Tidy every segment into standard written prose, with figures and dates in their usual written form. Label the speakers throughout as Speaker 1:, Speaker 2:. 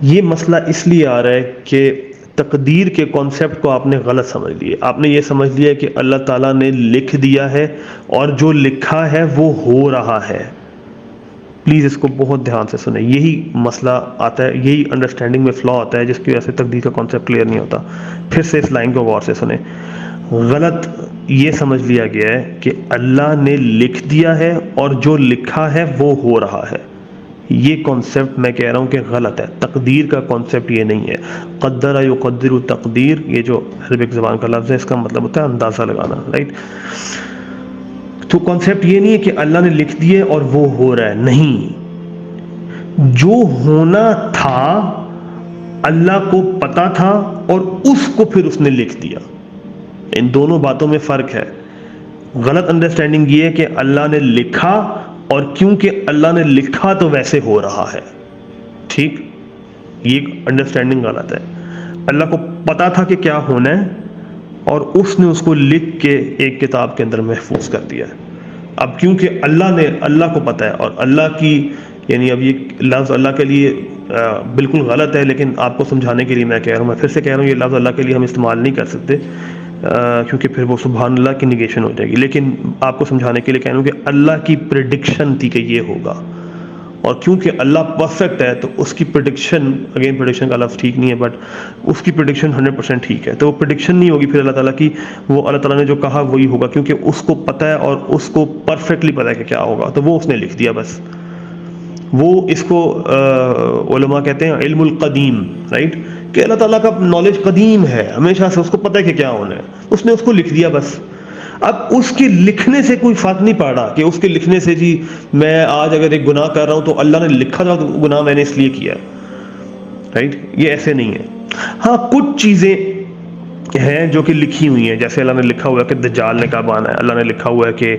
Speaker 1: یہ مسئلہ اس لیے آ رہا ہے کہ تقدیر کے کانسیپٹ کو آپ نے غلط سمجھ لیا. آپ نے یہ سمجھ لیا کہ اللہ تعالیٰ نے لکھ دیا ہے اور جو لکھا ہے وہ ہو رہا ہے. پلیز اس کو بہت دھیان سے سنیں. یہی مسئلہ آتا ہے, یہی انڈرسٹینڈنگ میں فلا ہوتا ہے جس کی وجہ سے تقدیر کا کانسیپٹ کلیئر نہیں ہوتا. پھر سے اس لائن کو غور سے سنیں. غلط یہ سمجھ لیا گیا ہے کہ اللہ نے لکھ دیا ہے اور جو لکھا ہے وہ ہو رہا ہے. یہ کانسیپٹ میں کہہ رہا ہوں کہ غلط ہے. تقدیر کا کانسیپٹ یہ نہیں ہے. قدر یقدر تقدیر, یہ جو عربک زبان کا لفظ ہے, اس کا مطلب ہوتا ہے اندازہ لگانا, رائٹ. تو کانسیپٹ یہ نہیں ہے کہ اللہ نے لکھ دیے اور وہ ہو رہا ہے. نہیں, جو ہونا تھا اللہ کو پتا تھا اور اس کو پھر اس نے لکھ دیا. ان دونوں باتوں میں فرق ہے. غلط انڈرسٹینڈنگ یہ ہے کہ اللہ نے لکھا اور کیونکہ اللہ نے لکھا تو ویسے ہو رہا ہے. ٹھیک, یہ انڈرسٹینڈنگ غلط ہے. اللہ کو پتا تھا کہ کیا ہونا ہے اور اس نے اس کو لکھ کے ایک کتاب کے اندر محفوظ کر دیا ہے. اب کیونکہ اللہ کو پتا ہے اور اللہ کی, یعنی اب یہ لفظ اللہ کے لیے بالکل غلط ہے, لیکن آپ کو سمجھانے کے لیے میں کہہ رہا ہوں, میں پھر سے کہہ رہا ہوں, یہ لفظ اللہ کے لیے ہم استعمال نہیں کر سکتے کیونکہ پھر وہ سبحان اللہ کی نیگیشن ہو جائے گی. لیکن آپ کو سمجھانے کے لیے کہہ رہا ہوں کہ اللہ کی پریڈکشن تھی کہ یہ ہوگا, اور کیونکہ اللہ پرفیکٹ ہے تو اس کی پریڈکشن, اگین پریڈکشن کا لفظ ٹھیک نہیں ہے بٹ اس کی پریڈکشن 100% ٹھیک ہے. تو وہ پریڈکشن نہیں ہوگی پھر اللہ تعالیٰ کی, وہ اللہ تعالیٰ نے جو کہا وہی ہوگا کیونکہ اس کو پتہ ہے اور اس کو پرفیکٹلی پتہ ہے کہ کیا ہوگا, تو وہ اس نے لکھ دیا بس. وہ اس کو علماء کہتے ہیں علم القدیم, رائٹ, کہ اللہ تعالیٰ کا نالج قدیم ہے, ہمیشہ سے اس کو پتہ ہے کہ کیا ہونا ہے, اس نے اس کو لکھ دیا بس. اب اس کے لکھنے سے کوئی فرق نہیں پڑ رہا کہ اس کے لکھنے سے جی میں آج اگر ایک گناہ کر رہا ہوں تو اللہ نے لکھا تھا تو گناہ میں نے اس لیے کیا, رائٹ. یہ ایسے نہیں ہے. ہاں, کچھ چیزیں ہیں جو کہ لکھی ہوئی ہیں, جیسے اللہ نے لکھا ہوا ہے کہ دجال نے کب آنا ہے, اللہ نے لکھا ہوا ہے کہ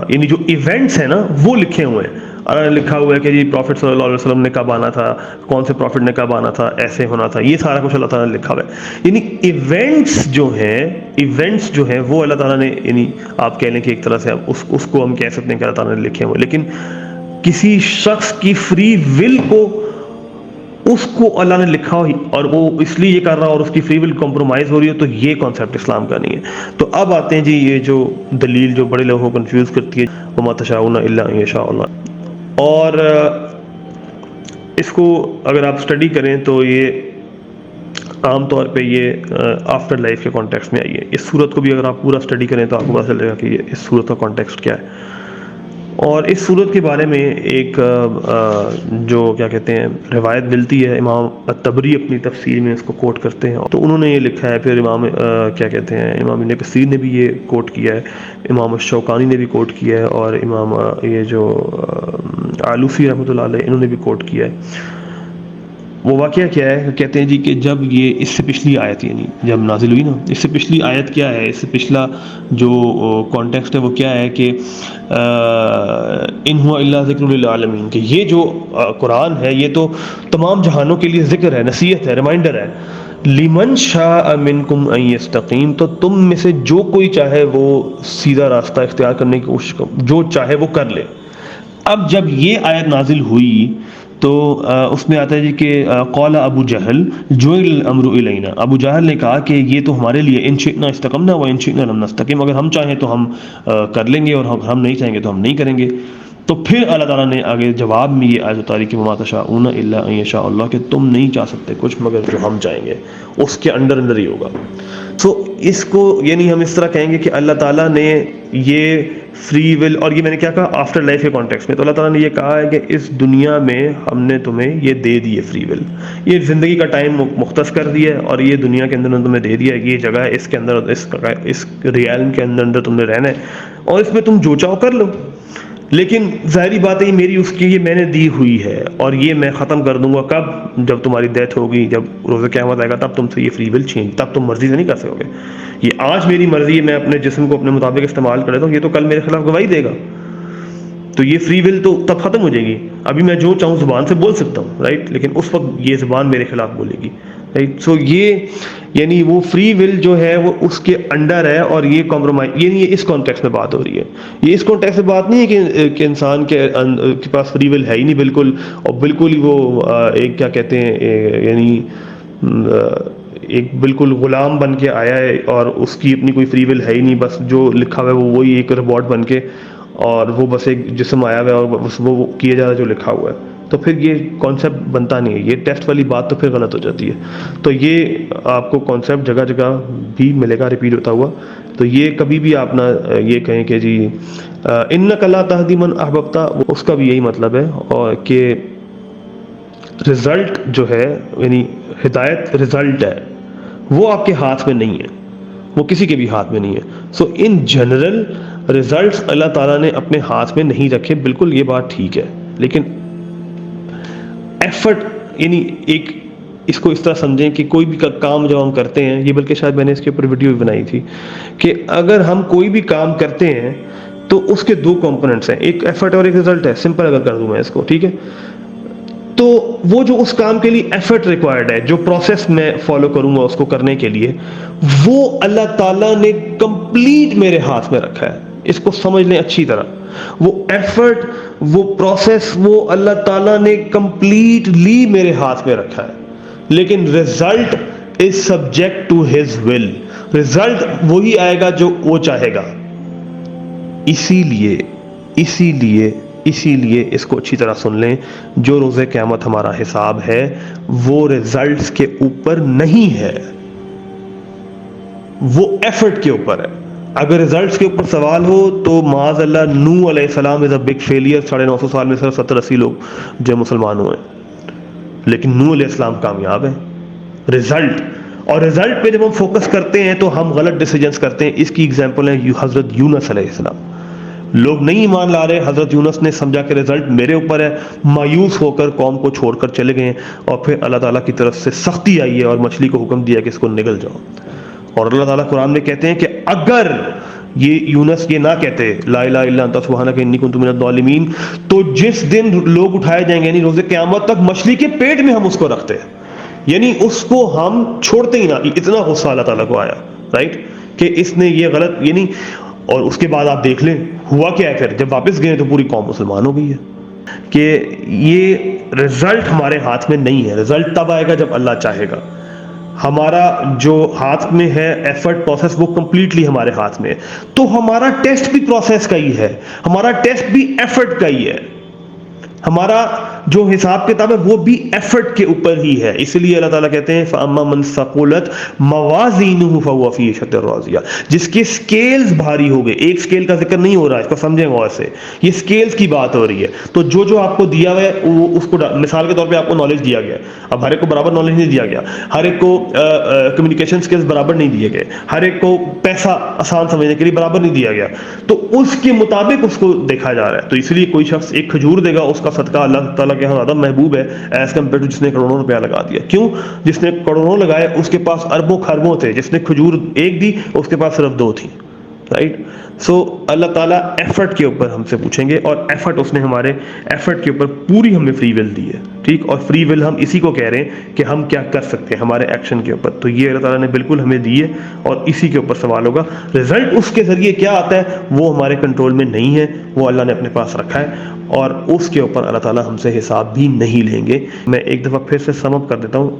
Speaker 1: یعنی جو ایونٹس ہیں نا وہ لکھے ہوئے ہیں. اللہ نے لکھا ہوا ہے کہ جی پروفٹ صلی اللہ علیہ وسلم نے کب آنا تھا, کون سے پروفٹ نے کب آنا تھا, ایسے ہونا تھا, یہ سارا کچھ اللہ تعالیٰ نے لکھا ہوا ہے. یعنی ایونٹس جو ہیں وہ اللہ تعالیٰ نے, یعنی آپ کہہ لیں کہ ایک طرح سے اس کو ہم کہہ سکتے ہیں کہ اللہ تعالیٰ نے لکھے ہوئے. لیکن کسی شخص کی فری ول کو, اس کو اللہ نے لکھا ہو اور وہ اس لیے یہ کر رہا اور اس کی فری ول کمپرومائز ہو رہی ہے, تو یہ کانسیپٹ اسلام کا نہیں ہے. تو اب آتے ہیں جی یہ جو دلیل جو بڑے لوگوں کو کنفیوز کرتی ہے, وما تشاءون الا ان یشاء اللہ. اور اس کو اگر آپ اسٹڈی کریں تو یہ عام طور پہ یہ آفٹر لائف کے کانٹیکسٹ میں آئی ہے. اس صورت کو بھی اگر آپ پورا اسٹڈی کریں تو آپ کو پتہ چلے گا کہ یہ اس صورت کا کانٹیکسٹ کیا ہے. اور اس صورت کے بارے میں ایک جو کیا کہتے ہیں روایت ملتی ہے, امام الطبری اپنی تفسیر میں اس کو کوٹ کرتے ہیں, تو انہوں نے یہ لکھا ہے. پھر امام کیا کہتے ہیں امام ابن کثیر نے بھی یہ کوٹ کیا ہے, امام الشوکانی نے بھی کوٹ کیا ہے, اور امام یہ جو آلوسی رحمۃ اللہ علیہ انہوں نے بھی کوٹ کیا ہے. وہ واقعہ کیا ہے, کہتے ہیں جی کہ جب یہ اس سے پچھلی آیت, یعنی جب نازل ہوئی نا, اس سے پچھلی آیت کیا ہے, اس سے پچھلا جو کانٹیکسٹ ہے وہ کیا ہے کہ ان ہوا الا ذکر للعالمین, کہ یہ جو قرآن ہے یہ تو تمام جہانوں کے لیے ذکر ہے, نصیحت ہے, ریمائنڈر ہے. لمن شاء منکم ان یستقیم, تو تم میں سے جو کوئی چاہے وہ سیدھا راستہ اختیار کرنے کی کوشش کرو, جو چاہے وہ کر لے. اب جب یہ آیت نازل ہوئی تو اس میں آتا ہے جی کہ قال ابو جہل جعل الامر الینا, ابو جہل نے کہا کہ یہ تو ہمارے لیے ان شئنا استقمنا و ان شئنا لم نستقم, اگر ہم چاہیں تو ہم کر لیں گے اور ہم نہیں چاہیں گے تو ہم نہیں کریں گے. تو پھر اللہ تعالیٰ نے آگے جواب میں یہ آیت اتاری کہ وما تشاءون الا ان یشاء اللہ, کہ تم نہیں چاہ سکتے کچھ مگر جو ہم چاہیں گے, اس کے اندر ہی ہوگا. تو اس کو یعنی ہم اس طرح کہیں گے کہ اللہ تعالیٰ نے یہ فری ول, اور یہ میں نے کیا کہا آفٹر لائف کے کانٹیکس میں, تو اللہ تعالیٰ نے یہ کہا ہے کہ اس دنیا میں ہم نے تمہیں یہ دے دی ہے فری ول, یہ زندگی کا ٹائم مختص کر دیا ہے اور یہ دنیا کے اندر تمہیں دے دیا ہے, یہ جگہ ہے, اس کے اندر اس ریالم کے اندر تم نے رہنا ہے اور اس میں تم جو چاہو کر لو. لیکن ظاہری بات ہے میری اس کی یہ میں نے دی ہوئی ہے اور یہ میں ختم کر دوں گا کب, جب تمہاری ڈیتھ ہوگی, جب روز قیامت آئے گا تب تم سے یہ فری ول چینج, تب تم مرضی سے نہیں کر سکو گے. یہ آج میری مرضی ہے, میں اپنے جسم کو اپنے مطابق استعمال کر لیتا ہوں, یہ تو کل میرے خلاف گواہی دے گا, تو یہ فری ول تو تب ختم ہو جائے گی. ابھی میں جو چاہوں زبان سے بول سکتا ہوں, رائٹ, لیکن اس وقت یہ زبان میرے خلاف بولے گی. رائٹ. سو یہ یعنی وہ فری ول جو ہے وہ اس کے انڈر ہے، اور یہ کمپرومائز یعنی یہ اس کانٹیکس میں بات ہو رہی ہے. یہ اس کانٹیکس میں بات نہیں ہے کہ انسان کے پاس فری ول ہے ہی نہیں بالکل، اور بالکل ہی وہ ایک کیا کہتے ہیں یعنی ایک بالکل غلام بن کے آیا ہے اور اس کی اپنی کوئی فری ول ہے ہی نہیں، بس جو لکھا ہوا ہے وہ وہی ایک روبوٹ بن کے، اور وہ بس ایک جسم آیا ہوا ہے اور بس وہ کیا جا رہا ہے جو لکھا ہوا ہے. تو پھر یہ کانسیپٹ بنتا نہیں ہے، یہ ٹیسٹ والی بات تو پھر غلط ہو جاتی ہے. تو یہ آپ کو کانسیپٹ جگہ جگہ بھی ملے گا ریپیٹ ہوتا ہوا. تو یہ کبھی بھی آپ نہ یہ کہیں کہ جی انک لا تہدی من احببت، اس کا بھی یہی مطلب ہے، اور کہ رزلٹ جو ہے یعنی ہدایت رزلٹ ہے، وہ آپ کے ہاتھ میں نہیں ہے، وہ کسی کے بھی ہاتھ میں نہیں ہے. سو ان جنرل رزلٹس اللہ تعالیٰ نے اپنے ہاتھ میں نہیں رکھے، بالکل یہ بات ٹھیک ہے. لیکن ایفرٹ یعنی ایک اس کو اس طرح سمجھیں کہ کوئی بھی کام جب ہم کرتے ہیں، یہ بلکہ شاید میں نے اس کے اوپر ویڈیو بھی بنائی تھی، کہ اگر ہم کوئی بھی کام کرتے ہیں تو اس کے دو کمپوننٹس ہیں، ایک ایفرٹ اور ایک رزلٹ ہے. سمپل اگر کر دوں میں اس کو، ٹھیک ہے، تو وہ جو اس کام کے لیے ایفرٹ ریکوائرڈ ہے، جو پروسیس میں فالو کروں گا اس کو کرنے کے لیے، وہ اللہ تعالیٰ نے کمپلیٹ میرے ہاتھ میں رکھا ہے. اس کو سمجھ لیں اچھی طرح. وہ ایفرٹ، وہ پروسیس، وہ اللہ تعالیٰ نے کمپلیٹلی میرے ہاتھ میں رکھا ہے. لیکن result is subject to his will. Result وہی آئے گا جو وہ چاہے گا. اسی لیے اس کو اچھی طرح سن لیں، جو روز قیامت ہمارا حساب ہے وہ رزلٹس کے اوپر نہیں ہے، وہ ایفرٹ کے اوپر ہے. اگر رزلٹس کے اوپر سوال ہو تو معاذ اللہ نوح علیہ السلام از اے بگ فیلئر. 950 سال میں صرف 70-80 لوگ جو مسلمان ہوئے، لیکن نوح علیہ السلام کامیاب ہیں. رزلٹ، اور رزلٹ پہ جب ہم فوکس کرتے ہیں تو ہم غلط ڈیسیجنز کرتے ہیں. اس کی ایگزامپل ہے حضرت یونس علیہ السلام. لوگ نہیں ایمان لا رہے، حضرت یونس نے سمجھا کہ رزلٹ میرے اوپر ہے، مایوس ہو کر قوم کو چھوڑ کر چلے گئے، اور پھر اللہ تعالیٰ کی طرف سے سختی آئی ہے اور مچھلی کو حکم دیا کہ اس کو نگل جاؤ. اور اللہ تعالیٰ قرآن میں کہتے ہیں کہ اگر یہ یونس یہ نہ کہتے لا الہ الا انت سبحانک انی کنت من الظالمین، تو جس دن لوگ اٹھائے جائیں گے یعنی روز قیامت تک مچھلی کے پیٹ میں ہم اس کو رکھتے ہیں، یعنی اس کو ہم چھوڑتے ہی نہ. اتنا غصہ اللہ تعالیٰ کو آیا، رائٹ، کہ اس نے یہ غلط یعنی. اور اس کے بعد آپ دیکھ لیں ہوا کیا ہے. پھر جب واپس گئے تو پوری قوم مسلمان ہو گئی ہے. کہ یہ رزلٹ ہمارے ہاتھ میں نہیں ہے. رزلٹ تب آئے گا جب اللہ چاہے گا. ہمارا جو ہاتھ میں ہے ایفرٹ پروسیس وہ کمپلیٹلی ہمارے ہاتھ میں ہے. تو ہمارا ٹیسٹ بھی پروسیس کا ہی ہے، ہمارا ٹیسٹ بھی ایفرٹ کا ہی ہے، ہمارا جو حساب کتاب ہے وہ بھی ایفرٹ کے اوپر ہی ہے. اس لیے اللہ تعالیٰ کہتے ہیں فَأَمَّا مَنْ ثَقُلَتْ مَوَازِينُهُ فَهُوَ فِي عِيشَةٍ رَاضِيَةٍ. جس کے سکیلز بھاری ہو گئے، ایک سکیل کا ذکر نہیں ہو رہا، اس کو سمجھیں غور سے، یہ سکیلز کی بات ہو رہی ہے. تو جو آپ کو دیا ہوا ہے وہ اس کو مثال کے طور پہ آپ کو نالج دیا گیا. اب ہر ایک کو برابر نالج نہیں دیا گیا، ہر ایک کو کمیونیکیشن سکلز برابر نہیں دیے گئے، ہر ایک کو پیسہ آسان سمجھنے کے لیے برابر نہیں دیا گیا. تو اس کے مطابق اس کو دیکھا جا رہا ہے. تو اس لیے کوئی شخص ایک کھجور دے گا، اس کا صدقہ اللہ تعالیٰ کے یہاں زیادہ محبوب ہے ایز کمپیئر ٹو جس نے کروڑوں روپیہ لگا دیا. کیوں؟ جس نے کروڑوں لگائے اس کے پاس اربوں خربوں تھے، جس نے کھجور ایک دی اس کے پاس صرف 2 تھی. رائٹ. سو اللہ تعالیٰ ایفرٹ کے اوپر ہم سے پوچھیں گے، اور ایفرٹ اس نے ہمارے ایفرٹ کے اوپر پوری ہمیں فری ول دی ہے. ٹھیک، اور فری ول ہم اسی کو کہہ رہے ہیں کہ ہم کیا کر سکتے ہیں ہمارے ایکشن کے اوپر. تو یہ اللہ تعالیٰ نے بالکل ہمیں دی ہے، اور اسی کے اوپر سوال ہوگا. رزلٹ اس کے ذریعے کیا آتا ہے وہ ہمارے کنٹرول میں نہیں ہے، وہ اللہ نے اپنے پاس رکھا ہے، اور اس کے اوپر اللہ تعالیٰ ہم سے حساب بھی نہیں لیں گے. میں ایک دفعہ پھر سے سم اپ کر دیتا ہوں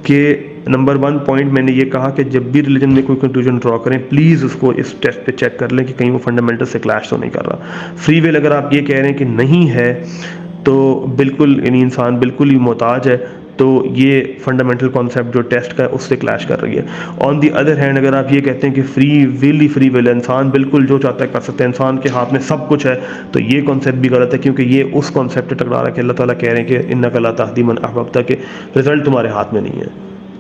Speaker 1: کہ نمبر 1 پوائنٹ میں نے یہ کہا کہ جب بھی ریلیجن میں کوئی کنکلوژن ڈرا کریں پلیز اس کو اس ٹیسٹ پہ چیک کر لیں کہ کہیں وہ فنڈامنٹل سے کلیش تو نہیں کر رہا. فری ول اگر آپ یہ کہہ رہے ہیں کہ نہیں ہے تو بالکل یعنی انسان بالکل ہی محتاج ہے، تو یہ فنڈامنٹل کانسیپٹ جو ٹیسٹ کا ہے اس سے کلیش کر رہی ہے. آن دی ادر ہینڈ اگر آپ یہ کہتے ہیں کہ فری ول ہے، انسان بالکل جو چاہتا ہے کر سکتا ہے، انسان کے ہاتھ میں سب کچھ ہے، تو یہ کانسیپٹ بھی غلط ہے، کیونکہ یہ اس کانسیپٹ سے ٹکرا رہا ہے کہ اللہ تعالیٰ کہہ رہے ہیں کہ انک لا تہدی من احببت، کہ رزلٹ تمہارے ہاتھ میں نہیں ہے.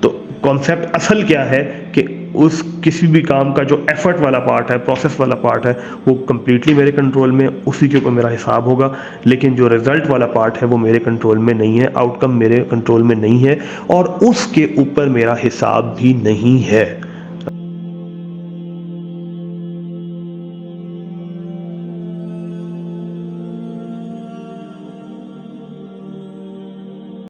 Speaker 1: تو کانسیپٹ اصل کیا ہے کہ اس کسی بھی کام کا جو ایفرٹ والا پارٹ ہے، پروسیس والا پارٹ ہے، وہ کمپلیٹلی میرے کنٹرول میں، اسی کے اوپر میرا حساب ہوگا. لیکن جو رزلٹ والا پارٹ ہے وہ میرے کنٹرول میں نہیں ہے، آؤٹ کم میرے کنٹرول میں نہیں ہے، اور اس کے اوپر میرا حساب بھی نہیں ہے.